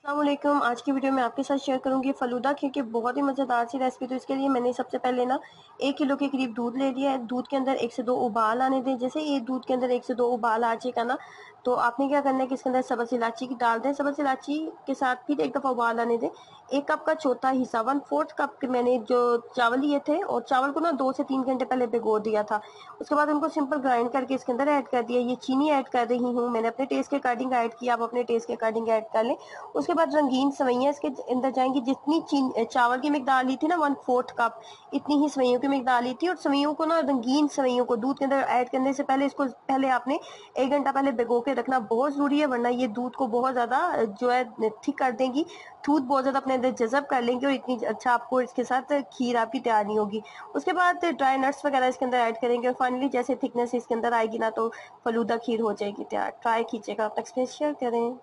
अस्सलामुअलैकुम। आज की वीडियो में आपके साथ शेयर करूंगी फ़लूदा खीर की बहुत ही मज़ेदार सी रेसिपी। तो इसके लिए मैंने सबसे पहले ना 1 किलो के करीब दूध ले लिया है। दूध के अंदर 1 से 2 उबाल आने दें। जैसे ये दूध के अंदर 1 से 2 उबाल आ जाएगा ना, तो आपने क्या करना है कि इसके अंदर सब्ज़ इलायची की डाल दें। सब्ज़ इलायची के साथ फिर एक दफ़ा उबाल आने दें। 1 कप का चौथा हिस्सा 1/4 कप के मैंने जो चावल लिए थे, और चावल को ना 2 से 3 घंटे पहले भिगो दिया था। उसके बाद उनको सिंपल ग्राइंड करके इसके अंदर ऐड कर दिया। ये चीनी ऐड कर रही हूँ मैंने अपने टेस्ट के अकॉर्डिंग ऐड किया, आप अपने टेस्ट के अकॉर्डिंग ऐड कर लें। उसके बाद रंगीन सेवइयाँ इसके अंदर जाएंगी। जितनी चावल की मिकदार ली थी ना 1/4 कप, इतनी ही सेवइयों की मिकदार ली थी। और सेवइयों को ना, रंगीन सेवइयों को दूध के अंदर ऐड करने से पहले इसको पहले आपने 1 घंटा पहले भिगो के रखना बहुत ज़रूरी है, वरना ये दूध को बहुत ज़्यादा जो है थिक कर देंगी। दूध बहुत ज़्यादा अपने अंदर जज़ब कर लेंगे और इतनी अच्छा आपको इसके साथ खीर आपकी तैयार नहीं होगी। उसके बाद ड्राई नट्स वगैरह इसके अंदर ऐड करेंगे और फाइनली जैसे थिकनेस इसके अंदर आएगी ना, तो फ़लूदा खीर हो जाएगी तैयार। ट्राई कीजिएगा, अपना एक्सपीरियंस शेयर करें।